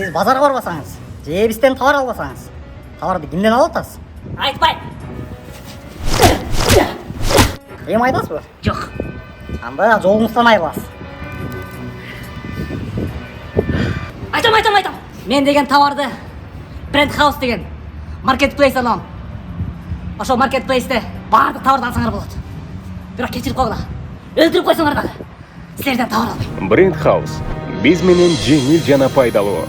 Сіз базарға барбасаңыз, же бізден товар албасаңыз, товарды кімден алып атасыз? Айтпай. Эми айтасызбы? Жоқ. Анда жолуңуздан айрыласыз. Айтам. Мен деген товарды Brand House деген маркетплейс аламын. Ошол маркетплейсте бардык товарды алсаңар болот. Бирок кечирип койгула. Өлтүрүп койсоңар дагы силерден товар албайм. Brand House. Биз менен жеңил жана пайдалуу.